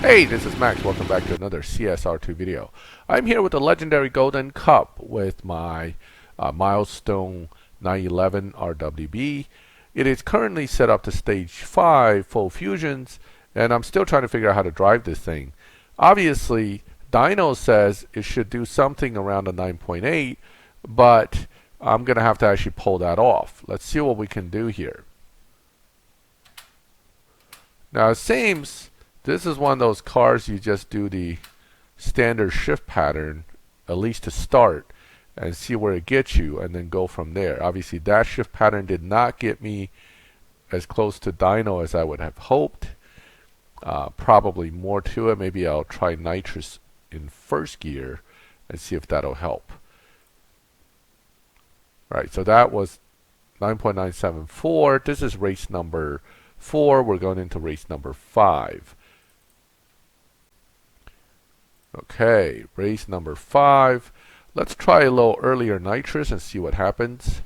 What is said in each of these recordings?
Hey, this is Max. Welcome back to another CSR2 video. I'm here with the legendary Golden Cup with my Milestone 911 RWB. It is currently set up to stage 5 full fusions, and I'm still trying to figure out how to drive this thing. Obviously, Dino says it should do something around a 9.8, but I'm going to have to actually pull that off. Let's see what we can do here. Now, it seems this is one of those cars you just do the standard shift pattern, at least to start, and see where it gets you, and then go from there. Obviously, that shift pattern did not get me as close to Dino as I would have hoped. Probably more to it. Maybe I'll try Nitrous in first gear and see if that'll help. Right, so that was 9.974. This is race number 4. We're going into race number 5. Okay, race number 5. Let's try a little earlier Nitrous and see what happens.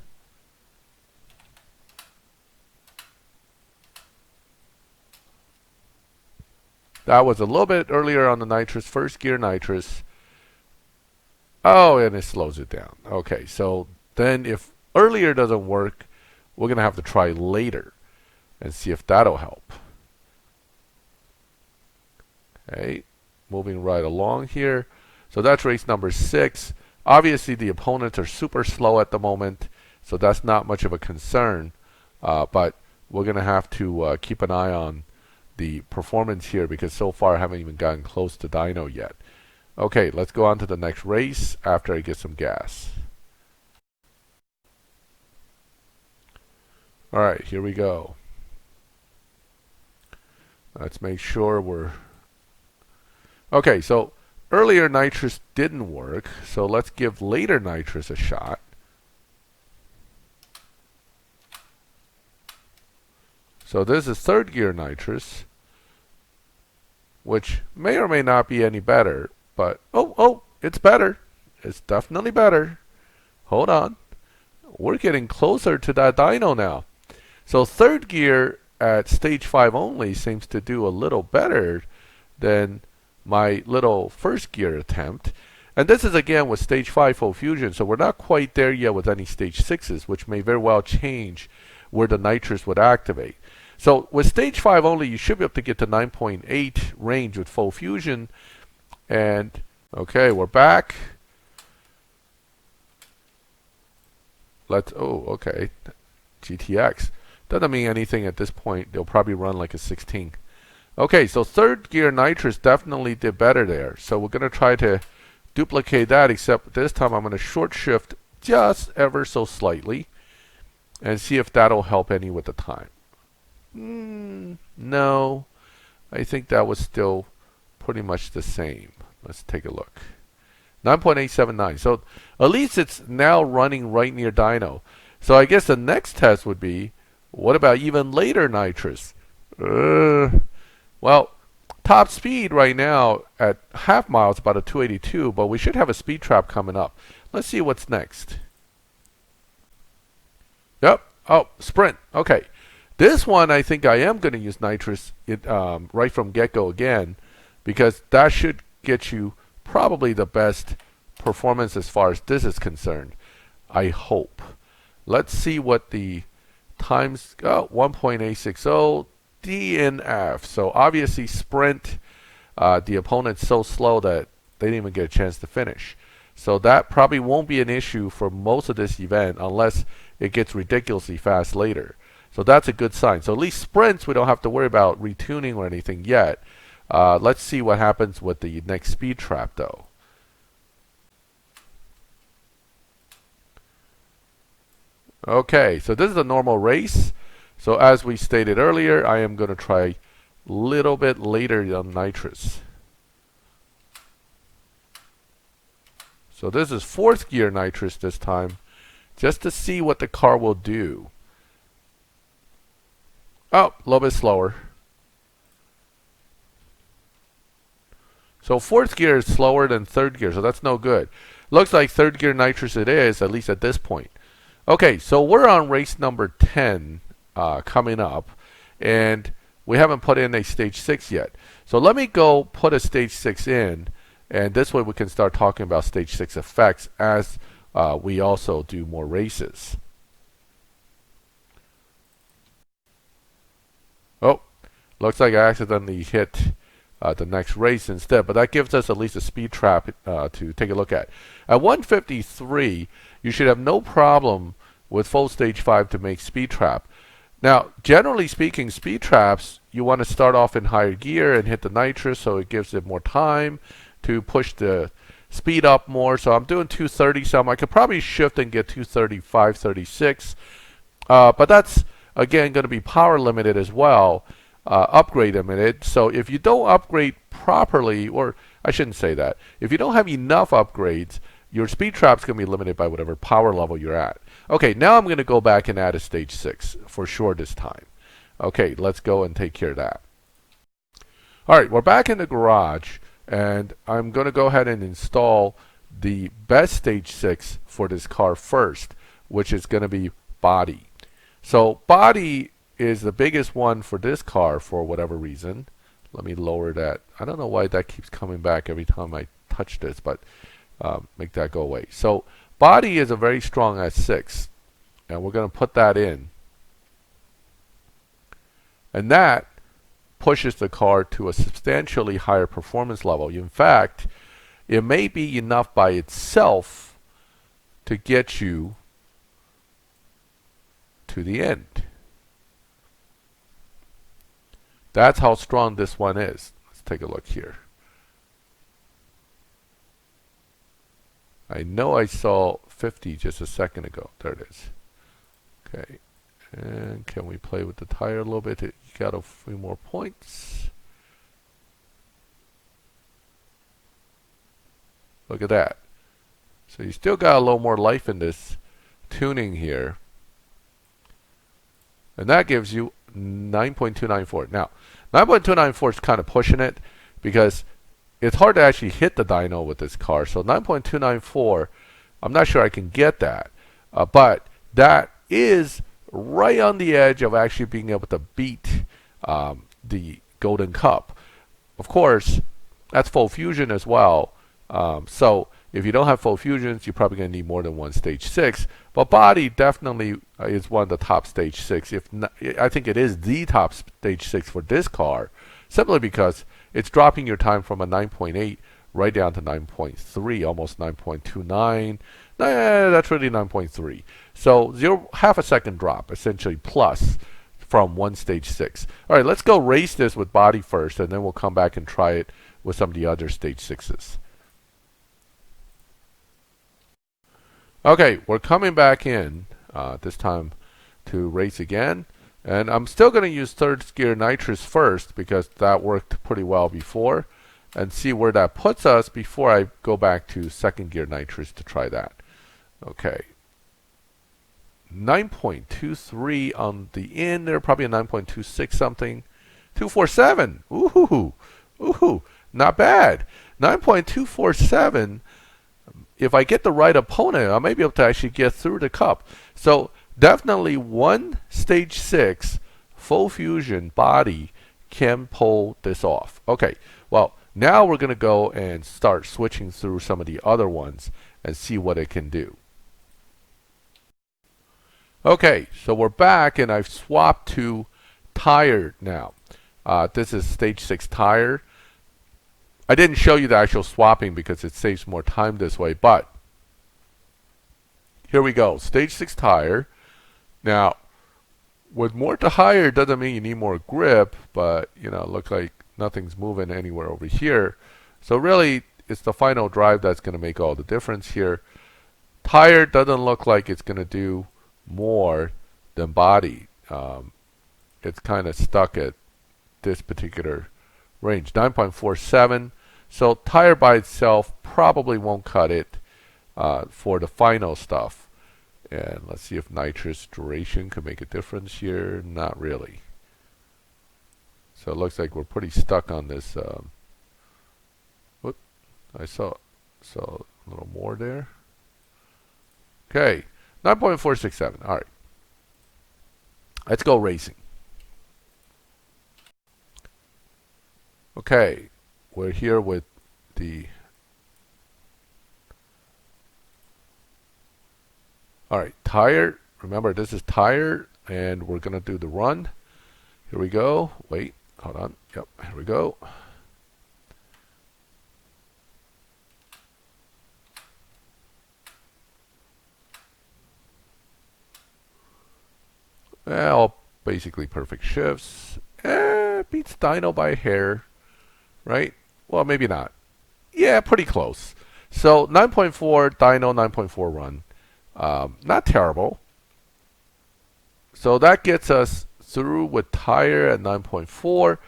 That was a little bit earlier on the Nitrous, first gear Nitrous. Oh, and it slows it down. Okay, so then if earlier doesn't work, we're going to have to try later and see if that'll help. Okay. Moving right along here. So that's race number 6. Obviously, the opponents are super slow at the moment, so that's not much of a concern. But we're going to have to keep an eye on the performance here because so far I haven't even gotten close to Dino yet. Okay, let's go on to the next race after I get some gas. Alright, here we go. Let's make sure we're... Okay, so earlier Nitrous didn't work, so let's give later Nitrous a shot. So this is third gear Nitrous, which may or may not be any better, but oh, it's better. It's definitely better. Hold on. We're getting closer to that Dino now. So third gear at stage 5 only seems to do a little better than my little first gear attempt. And this is again with stage 5 full fusion, so we're not quite there yet with any stage 6s, which may very well change where the Nitrous would activate. So with stage 5 only, you should be able to get to 9.8 range with full fusion. And okay, we're back. Okay, GTX. Doesn't mean anything at this point. They'll probably run like a 16. Okay, so third gear Nitrous definitely did better there. So we're going to try to duplicate that, except this time I'm going to short shift just ever so slightly and see if that'll help any with the time. No, I think that was still pretty much the same. Let's take a look. 9.879. So at least it's now running right near Dino. So I guess the next test would be, what about even later Nitrous? Well, top speed right now at half mile is about a 282, but we should have a speed trap coming up. Let's see what's next. Yep. Oh, sprint. Okay. This one, I think I am going to use Nitrous right from get-go again, because that should get you probably the best performance as far as this is concerned. I hope. Let's see what the times go. 1.860. DNF. So obviously sprint, the opponent's so slow that they didn't even get a chance to finish. So that probably won't be an issue for most of this event unless it gets ridiculously fast later. So that's a good sign. So at least sprints we don't have to worry about retuning or anything yet. Let's see what happens with the next speed trap though. Okay, so this is a normal race. So as we stated earlier, I am going to try a little bit later on Nitrous. So this is fourth gear Nitrous this time, just to see what the car will do. Oh, a little bit slower. So fourth gear is slower than third gear, so that's no good. Looks like third gear Nitrous it is, at least at this point. Okay, so we're on race number 10. Coming up, and we haven't put in a stage 6 yet. So let me go put a stage 6 in, and this way we can start talking about stage 6 effects as we also do more races. Oh, looks like I accidentally hit the next race instead, but that gives us at least a speed trap to take a look at. At 153, you should have no problem with full stage 5 to make speed trap. Now, generally speaking, speed traps, you want to start off in higher gear and hit the nitrous so it gives it more time to push the speed up more. So I'm doing 230 some. I could probably shift and get 235, 36. But that's, again, going to be power limited as well, upgrade limited. So if you don't upgrade properly, or I shouldn't say that, if you don't have enough upgrades, your speed trap's going to be limited by whatever power level you're at. Okay, now I'm going to go back and add a stage 6 for sure this time. Okay, let's go and take care of that. Alright, we're back in the garage, and I'm going to go ahead and install the best stage 6 for this car first, which is going to be body. So body is the biggest one for this car for whatever reason. Let me lower that. I don't know why that keeps coming back every time I touch this, but make that go away. So body is a very strong S6, and we're going to put that in. And that pushes the car to a substantially higher performance level. In fact, it may be enough by itself to get you to the end. That's how strong this one is. Let's take a look here. I know I saw 50 just a second ago. There it is. Okay. And can we play with the tire a little bit? You got a few more points. Look at that. So you still got a little more life in this tuning here. And that gives you 9.294. Now, 9.294 is kind of pushing it because it's hard to actually hit the dyno with this car. So 9.294, I'm not sure I can get that. But that is right on the edge of actually being able to beat the Golden Cup. Of course, that's full fusion as well. So if you don't have full fusions, you're probably going to need more than one stage 6. But body definitely is one of the top stage 6. If not, I think it is the top stage 6 for this car, simply because it's dropping your time from a 9.8 right down to 9.3, almost 9.29. That's really 9.3. So half a second drop, essentially, plus from one stage 6. All right, let's go race this with body first, and then we'll come back and try it with some of the other stage 6s. Okay, we're coming back in this time to race again. And I'm still going to use third gear nitrous first because that worked pretty well before, and see where that puts us before I go back to second gear nitrous to try that. Okay. 9.23 on the in there, probably a 9.26 something. 247. Ooh. Ooh. Not bad. 9.247. If I get the right opponent, I may be able to actually get through the cup. So definitely one stage 6 full fusion body can pull this off. Okay, well, now we're going to go and start switching through some of the other ones and see what it can do. Okay, so we're back, and I've swapped to tire now. This is stage 6 tire. I didn't show you the actual swapping because it saves more time this way, but here we go. Stage 6 tire. Now, with more to higher doesn't mean you need more grip, but you know, look like nothing's moving anywhere over here. So really, it's the final drive that's going to make all the difference here. Tire doesn't look like it's going to do more than body. It's kind of stuck at this particular range, 9.47. So tire by itself probably won't cut it for the final stuff. And let's see if nitrous duration could make a difference here. Not really. So it looks like we're pretty stuck on this. Whoop, I saw a little more there. Okay, 9.467. All right. Let's go racing. Okay, we're here with the... Alright, tire. Remember, this is tire, and we're going to do the run. Here we go. Wait, hold on. Yep, here we go. Well, basically perfect shifts. Beats Dino by a hair, right? Well, maybe not. Yeah, pretty close. So 9.4 Dino, 9.4 run. Not terrible. So that gets us through with tire at 9.4.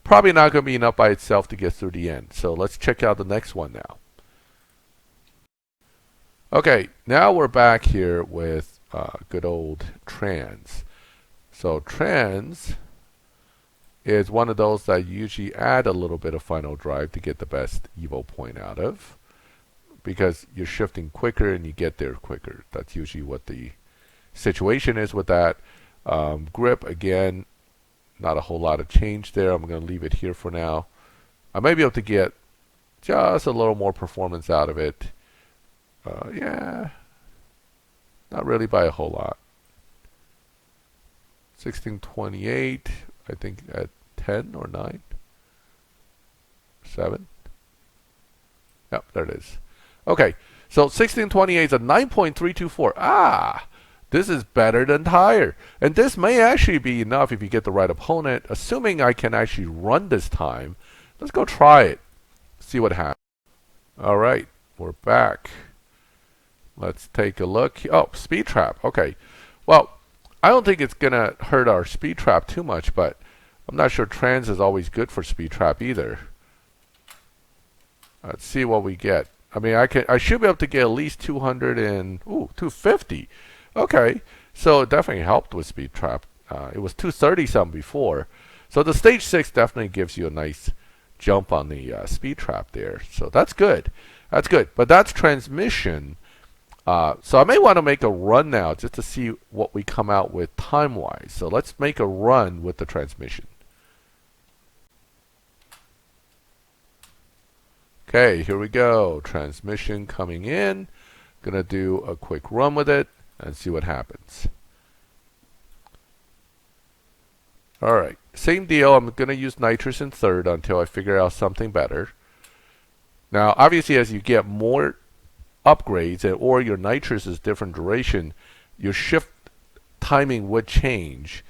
Probably not going to be enough by itself to get through the end. So let's check out the next one now. Okay, now we're back here with good old trans. So trans is one of those that you usually add a little bit of final drive to get the best evo point out of, because you're shifting quicker and you get there quicker. That's usually what the situation is with that. Grip, again, not a whole lot of change there. I'm going to leave it here for now. I may be able to get just a little more performance out of it. Yeah, not really by a whole lot. 1628, I think at 10 or 9, 7. Yep, there it is. Okay, so 1628 is a 9.324. Ah, this is better than tire. And this may actually be enough if you get the right opponent, assuming I can actually run this time. Let's go try it, see what happens. All right, we're back. Let's take a look. Oh, speed trap. Okay. Well, I don't think it's going to hurt our speed trap too much, but I'm not sure trans is always good for speed trap either. Let's see what we get. I mean, I should be able to get at least 200 and 250. Okay. So it definitely helped with speed trap. It was 230 something before. So the stage 6 definitely gives you a nice jump on the speed trap there. So that's good. That's good. But that's transmission. So I may want to make a run now just to see what we come out with time-wise. So let's make a run with the transmission. Okay, here we go. Transmission coming in. Gonna do a quick run with it and see what happens. Alright, same deal. I'm gonna use nitrous in third until I figure out something better. Now, obviously, as you get more upgrades or your nitrous is different duration, your shift timing would change.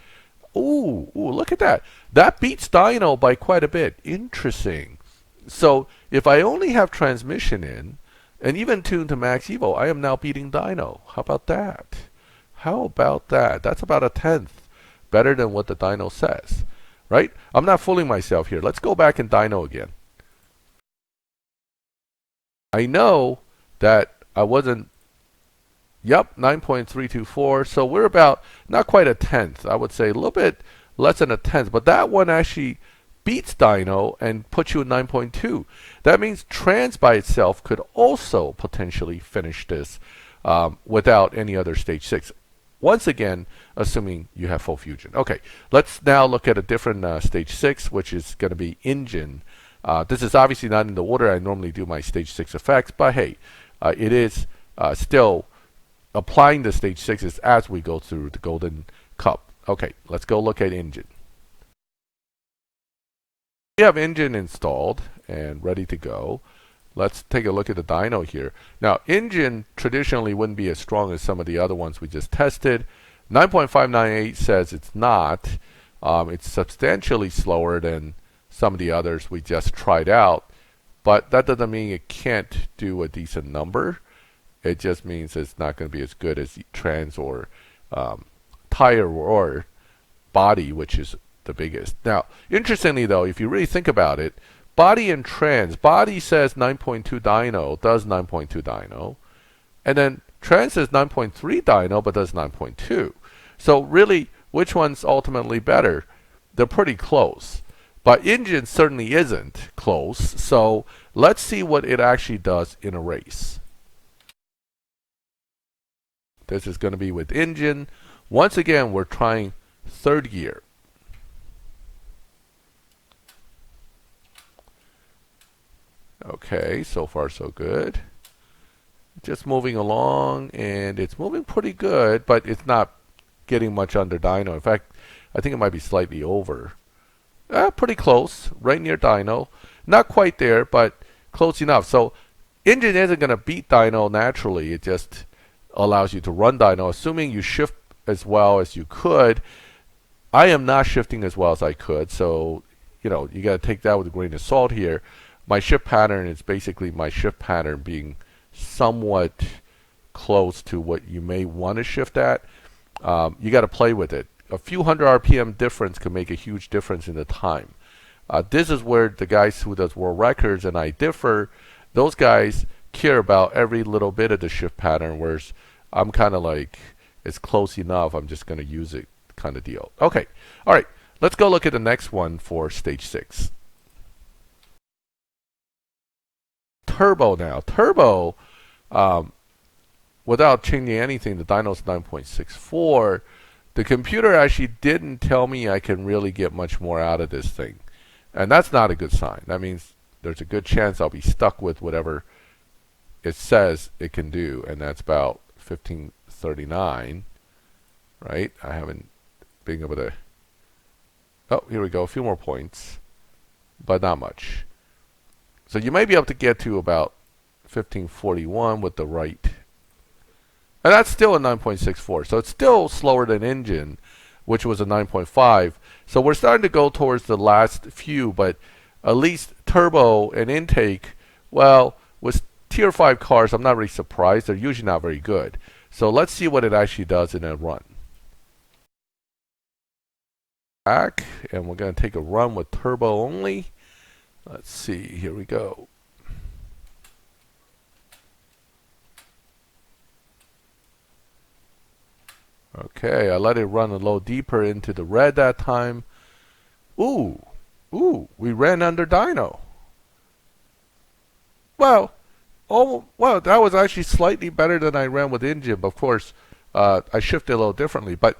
Ooh, look at that. That beats Dino by quite a bit. Interesting. So if I only have transmission in and even tuned to max evo, I am now beating Dino. How about that? How about that? That's about a 10th better than what the Dino says, right? I'm not fooling myself here. Let's go back in Dino again. I know that I wasn't, yep, 9.324. So we're about, not quite a 10th. I would say a little bit less than a 10th. But that one actually beats Dino and puts you at 9.2. That means trans by itself could also potentially finish this without any other stage 6. Once again, assuming you have full fusion. Okay, let's now look at a different stage 6, which is going to be engine. This is obviously not in the order I normally do my stage 6 effects, but hey, it is still applying the stage 6s as we go through the golden cup. Okay, let's go look at engine. We have engine installed and ready to go. Let's take a look at the dyno here. Now, engine traditionally wouldn't be as strong as some of the other ones we just tested. 9.598 says it's not. It's substantially slower than some of the others we just tried out, but that doesn't mean it can't do a decent number. It just means it's not going to be as good as trans or tire or body, which is the biggest. Now, interestingly though, if you really think about it, body and trans, body says 9.2 dyno, does 9.2 dyno, and then trans says 9.3 dyno, but does 9.2. So really, which one's ultimately better? They're pretty close. But engine certainly isn't close, so let's see what it actually does in a race. This is going to be with engine. Once again, we're trying third gear. Okay, so far so good. Just moving along, and it's moving pretty good, but it's not getting much under dyno. In fact, I think it might be slightly over. Pretty close, right near dyno. Not quite there, but close enough. So engine isn't going to beat dyno naturally. It just allows you to run dyno, assuming you shift as well as you could. I am not shifting as well as I could, so you got to take that with a grain of salt here. My shift pattern is basically my shift pattern being somewhat close to what you may want to shift at. You got to play with it. A few hundred RPM difference can make a huge difference in the time. This is where the guys who does world records and I differ. Those guys care about every little bit of the shift pattern, whereas I'm kind of like, it's close enough, I'm just going to use it kind of deal. Okay, all right, let's go look at the next one for stage 6. Turbo now. Turbo, without changing anything, the dyno's 9.64. The computer actually didn't tell me I can really get much more out of this thing. And that's not a good sign. That means there's a good chance I'll be stuck with whatever it says it can do. And that's about 1539. Right? I haven't been able to... Oh, here we go. A few more points. But not much. So you may be able to get to about 1541 with the right. And that's still a 9.64. So it's still slower than engine, which was a 9.5. So we're starting to go towards the last few, but at least turbo and intake, well, with tier 5 cars, I'm not really surprised. They're usually not very good. So let's see what it actually does in a run. Back, and we're going to take a run with turbo only. Let's see, here we go. Okay, I let it run a little deeper into the red that time. Ooh, we ran under dyno. Well, that was actually slightly better than I ran with engine. But of course, I shifted a little differently. But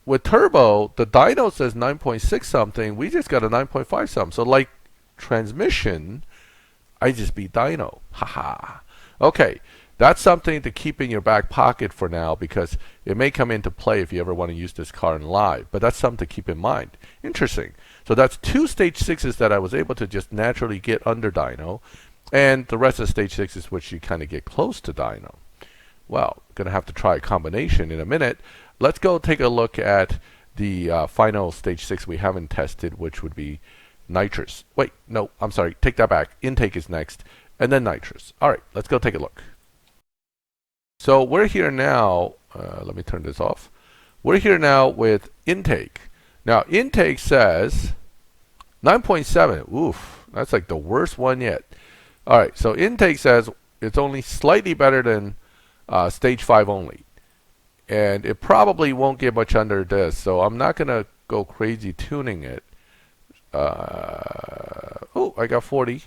with turbo, the dyno says 9.6 something. We just got a 9.5 something. So like transmission, I just beat dyno. Haha. Okay. That's something to keep in your back pocket for now, because it may come into play if you ever want to use this car in live. But that's something to keep in mind. Interesting. So that's 2 stage 6s that I was able to just naturally get under dyno. And the rest of stage 6s which you kind of get close to dyno. Well, going to have to try a combination in a minute. Let's go take a look at the final stage 6 we haven't tested, which would be nitrous. Wait, no, I'm sorry. Take that back. Intake is next. And then nitrous. All right, let's go take a look. So we're here now, let me turn this off. We're here now with intake. Now intake says 9.7. Oof, that's like the worst one yet. Alright, so intake says it's only slightly better than stage 5 only. And it probably won't get much under this, so I'm not going to go crazy tuning it. Oh, I got 40.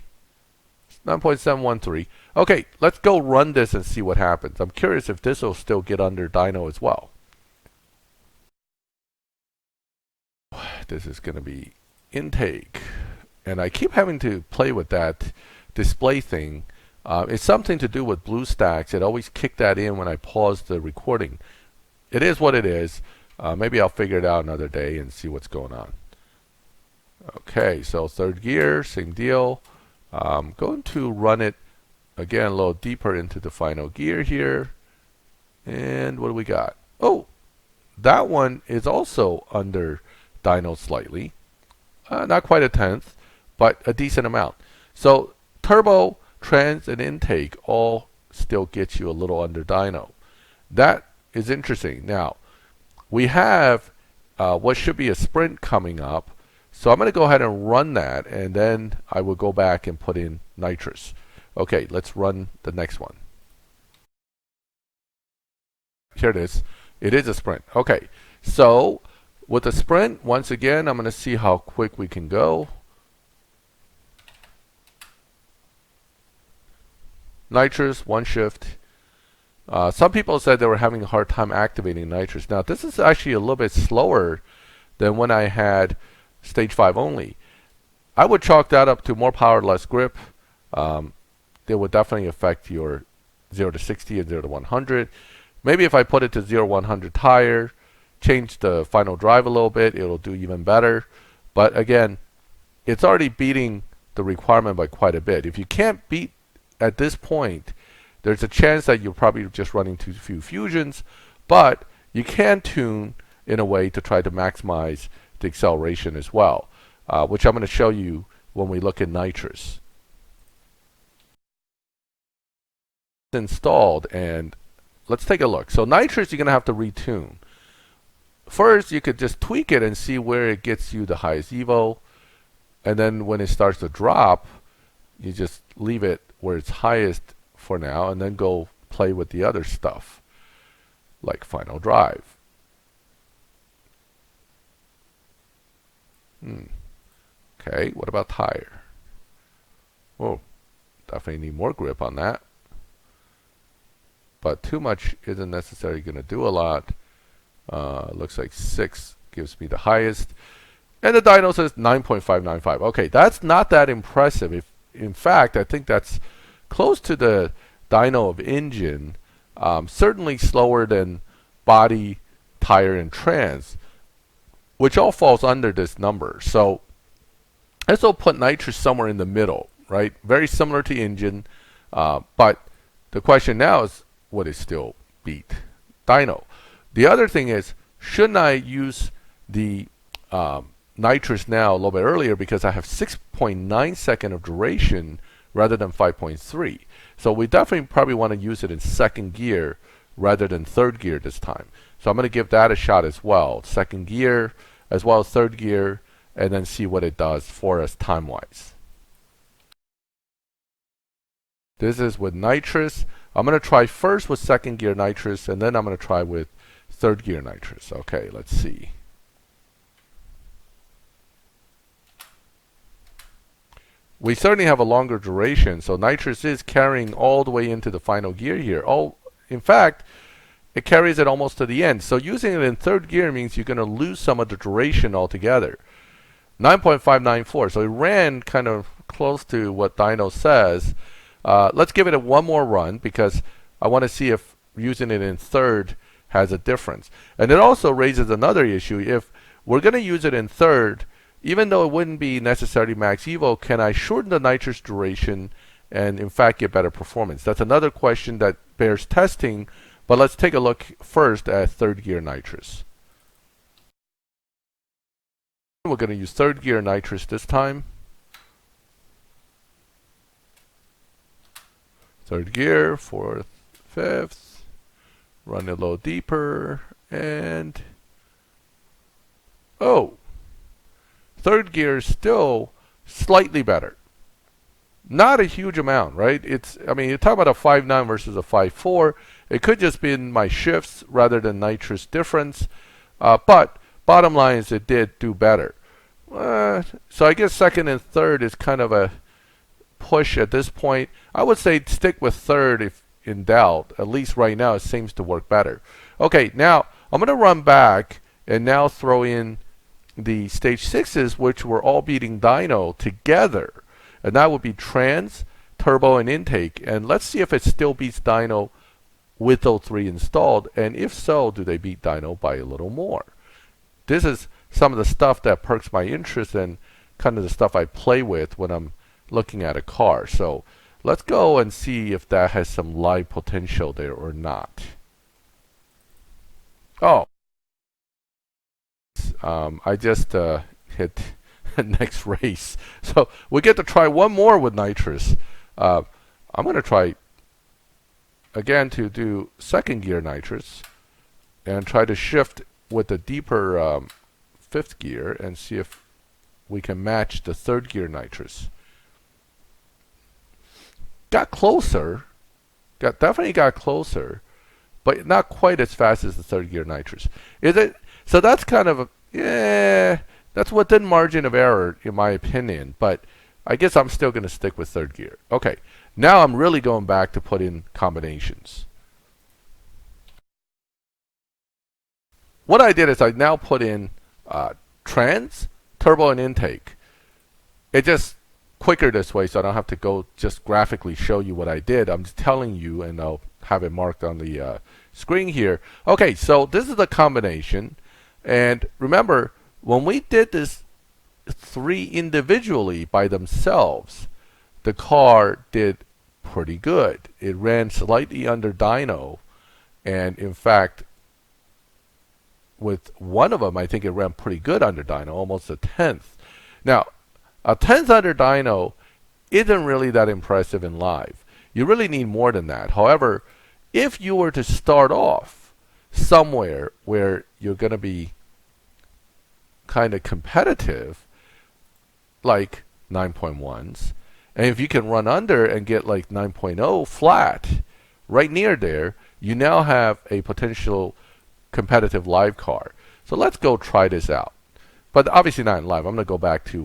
9.713. Okay, let's go run this and see what happens. I'm curious if this will still get under dyno as well. This is going to be intake. And I keep having to play with that display thing. It's something to do with BlueStacks. It always kicked that in when I paused the recording. It is what it is. Maybe I'll figure it out another day and see what's going on. Okay, so third gear, same deal. I'm going to run it again a little deeper into the final gear here. And what do we got? Oh, that one is also under dyno slightly. Not quite a tenth, but a decent amount. So turbo, trans, and intake all still get you a little under dyno. That is interesting. Now, we have what should be a sprint coming up. So I'm going to go ahead and run that, and then I will go back and put in nitrous. Okay, let's run the next one. Here it is. It is a sprint. Okay, so with the sprint, once again, I'm going to see how quick we can go. Nitrous, one shift. Some people said they were having a hard time activating nitrous. Now, this is actually a little bit slower than when I had stage 5 only. I would chalk that up to more power, less grip. it will definitely affect your 0 to 60 and 0 to 100. Maybe if I put it to 0 to 100 higher, change the final drive a little bit, it'll do even better. But again, it's already beating the requirement by quite a bit. If you can't beat at this point, there's a chance that you're probably just running too few fusions, but you can tune in a way to try to maximize the acceleration as well, which I'm going to show you when we look at Nitrous. It's installed, and let's take a look. So Nitrous, you're going to have to retune. First, you could just tweak it and see where it gets you the highest evo. And then when it starts to drop, you just leave it where it's highest for now and then go play with the other stuff, like final drive. Okay, what about tire? Oh, definitely need more grip on that. But too much isn't necessarily going to do a lot. Looks like 6 gives me the highest. And the dyno says 9.595. Okay, that's not that impressive. If in fact, I think that's close to the dyno of engine. Certainly slower than body, tire, and trans, which all falls under this number. So let's all put Nitrous somewhere in the middle, right? Very similar to engine, but the question now is, would it still beat dyno? The other thing is, shouldn't I use the Nitrous now a little bit earlier because I have 6.9 second of duration rather than 5.3. So we definitely probably want to use it in second gear rather than third gear this time. So I'm going to give that a shot as well. Second gear as well as third gear, and then see what it does for us time-wise. This is with Nitrous. I'm going to try first with second gear Nitrous, and then I'm going to try with third gear Nitrous. Okay, let's see. We certainly have a longer duration, so Nitrous is carrying all the way into the final gear here. In fact, it carries it almost to the end. So using it in third gear means you're going to lose some of the duration altogether. 9.594, so it ran kind of close to what Dino says. Let's give it one more run because I want to see if using it in third has a difference. And it also raises another issue. If we're going to use it in third, even though it wouldn't be necessarily max evo, can I shorten the Nitrous duration and in fact get better performance? That's another question that bears testing, but let's take a look first at third gear Nitrous. We're going to use third gear Nitrous this time. Third gear, fourth, fifth, run a little deeper, and oh! Third gear is still slightly better. Not a huge amount, right? I mean, you're talking about a 5.9 versus a 5.4. It could just be in my shifts rather than Nitrous difference. But bottom line is it did do better. So I guess second and third is kind of a push at this point. I would say stick with third if in doubt. At least right now it seems to work better. Okay, now I'm going to run back and now throw in the stage 6s, which were all beating dyno together. And that would be trans, turbo, and intake. And let's see if it still beats dyno with those 3 installed. And if so, do they beat dyno by a little more? This is some of the stuff that perks my interest and kind of the stuff I play with when I'm looking at a car. So let's go and see if that has some live potential there or not. Oh. I just hit next race. So we get to try one more with Nitrous. I'm going to try again to do second gear Nitrous and try to shift with the deeper fifth gear and see if we can match the third gear Nitrous. Got closer. Definitely got closer, but not quite as fast as the third gear Nitrous. Is it? So that's kind of that's within margin of error in my opinion, but I guess I'm still going to stick with third gear. Okay, now I'm really going back to put in combinations. What I did is I now put in trans, turbo, and intake. It just quicker this way, so I don't have to go just graphically show you what I did. I'm just telling you, and I'll have it marked on the screen here. Okay, so this is the combination. And remember, when we did this 3 individually by themselves, the car did pretty good. It ran slightly under dyno, and in fact, with one of them, I think it ran pretty good under dyno, almost a tenth. Now, a tenth under dyno isn't really that impressive in live. You really need more than that. However, if you were to start off somewhere where you're going to be kind of competitive, like 9.1s, and if you can run under and get like 9.0 flat, right near there, you now have a potential competitive live car. So let's go try this out. But obviously not in live. I'm going to go back to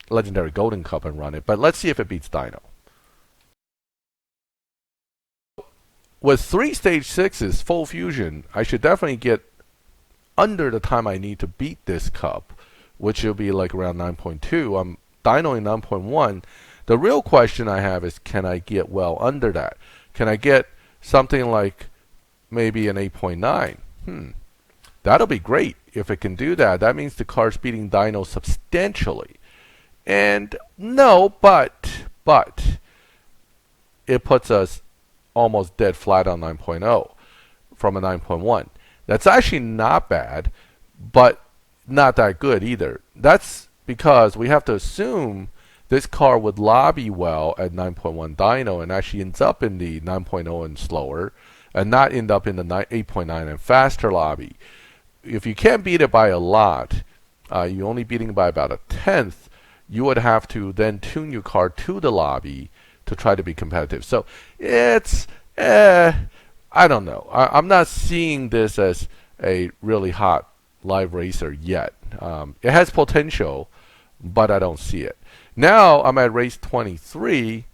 Legendary Golden Cup and run it. But let's see if it beats Dino. With 3 stage 6s, full fusion, I should definitely get under the time I need to beat this cup, which will be like around 9.2. I'm dynoing 9.1. The real question I have is, can I get well under that? Can I get something like maybe an 8.9? That'll be great if it can do that. That means the car's beating Dino substantially. And no, but it puts us almost dead flat on 9.0 from a 9.1. That's actually not bad, but not that good either. That's because we have to assume this car would lobby well at 9.1 dyno and actually ends up in the 9.0 and slower, and not end up in the 8.9 and faster lobby. If you can't beat it by a lot, you're only beating it by about a tenth, you would have to then tune your car to the lobby to try to be competitive. So it's, I don't know. I'm not seeing this as a really hot live racer yet. It has potential, but I don't see it. Now I'm at race 23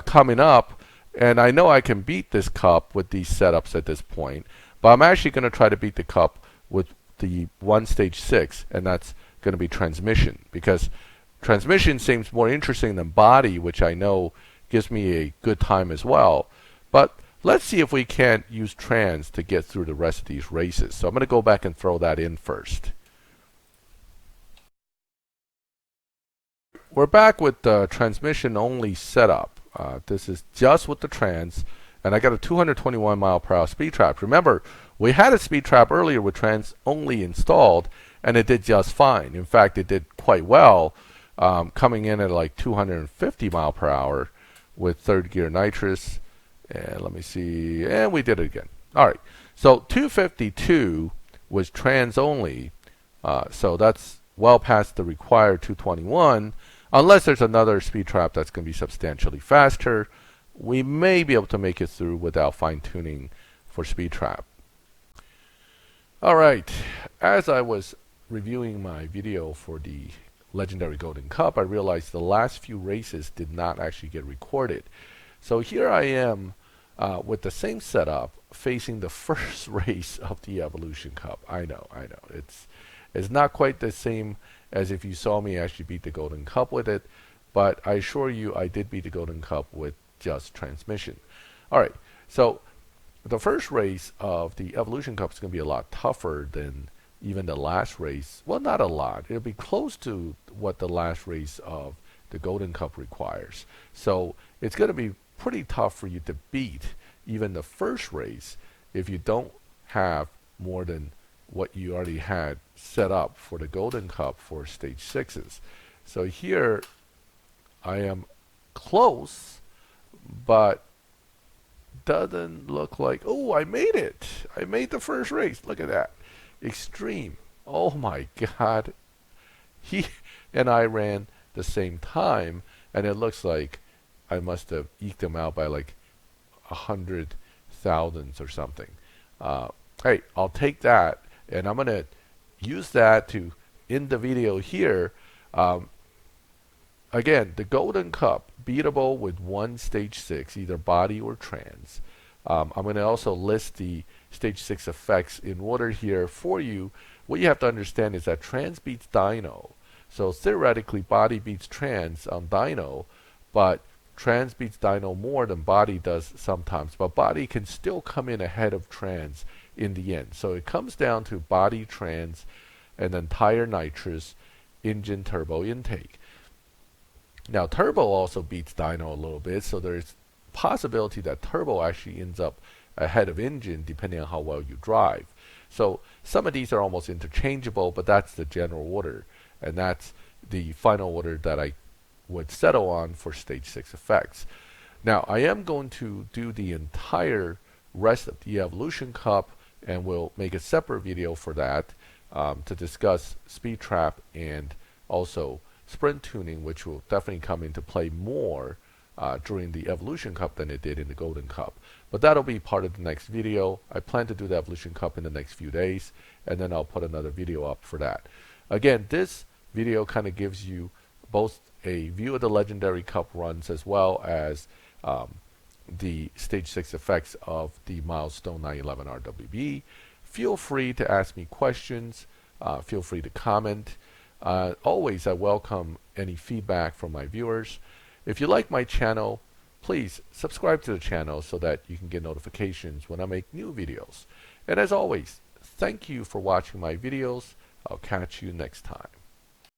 coming up, and I know I can beat this cup with these setups at this point, but I'm actually going to try to beat the cup with the 1 stage 6, and that's going to be transmission, because transmission seems more interesting than body, which I know gives me a good time as well. But let's see if we can't use trans to get through the rest of these races. So I'm going to go back and throw that in first. We're back with the transmission only setup. This is just with the trans, and I got a 221 mile per hour speed trap. Remember, we had a speed trap earlier with trans only installed, and it did just fine. In fact, it did quite well, coming in at like 250 mile per hour with 3rd gear nitrous. And let me see, and we did it again. All right, so 252 was trans only, so that's well past the required 221. Unless there's another speed trap that's going to be substantially faster, we may be able to make it through without fine-tuning for speed trap. All right, as I was reviewing my video for the Legendary Golden Cup, I realized the last few races did not actually get recorded. So here I am with the same setup facing the first race of the Evolution Cup. I know. It's not quite the same as if you saw me actually beat the Golden Cup with it, but I assure you I did beat the Golden Cup with just transmission. All right, so the first race of the Evolution Cup is going to be a lot tougher than even the last race. Well, not a lot. It'll be close to what the last race of the Golden Cup requires. So it's going to be pretty tough for you to beat even the first race if you don't have more than what you already had set up for the Golden Cup for stage 6s. So here I am close, but doesn't look like, oh, I made it. I made the first race. Look at that. Extreme. Oh my God. He and I ran the same time, and it looks like I must have eked him out by like 100 thousandths or something. Hey, I'll take that, and I'm going to use that to end the video here. Again, the Golden Cup, beatable with 1 stage 6, either body or trans. I'm going to also list the stage 6 effects in order here for you. What you have to understand is that trans beats dyno. So theoretically, body beats trans on dyno, but trans beats dyno more than body does sometimes. But body can still come in ahead of trans in the end. So it comes down to body, trans, and then tire, nitrous, engine, turbo, intake. Now turbo also beats dyno a little bit, so there's possibility that turbo actually ends up ahead of engine depending on how well you drive. So some of these are almost interchangeable, but that's the general order, and that's the final order that I would settle on for stage 6 effects. Now I am going to do the entire rest of the Evolution Cup, and we'll make a separate video for that to discuss speed trap and also sprint tuning, which will definitely come into play more during the Evolution Cup than it did in the Golden Cup. But that'll be part of the next video. I plan to do the Evolution Cup in the next few days, and then I'll put another video up for that. Again, this video kind of gives you both a view of the Legendary Cup runs as well as the Stage 6 effects of the Milestone 911 RWB. Feel free to ask me questions. Feel free to comment. Always, I welcome any feedback from my viewers. If you like my channel, please subscribe to the channel so that you can get notifications when I make new videos. And as always, thank you for watching my videos. I'll catch you next time.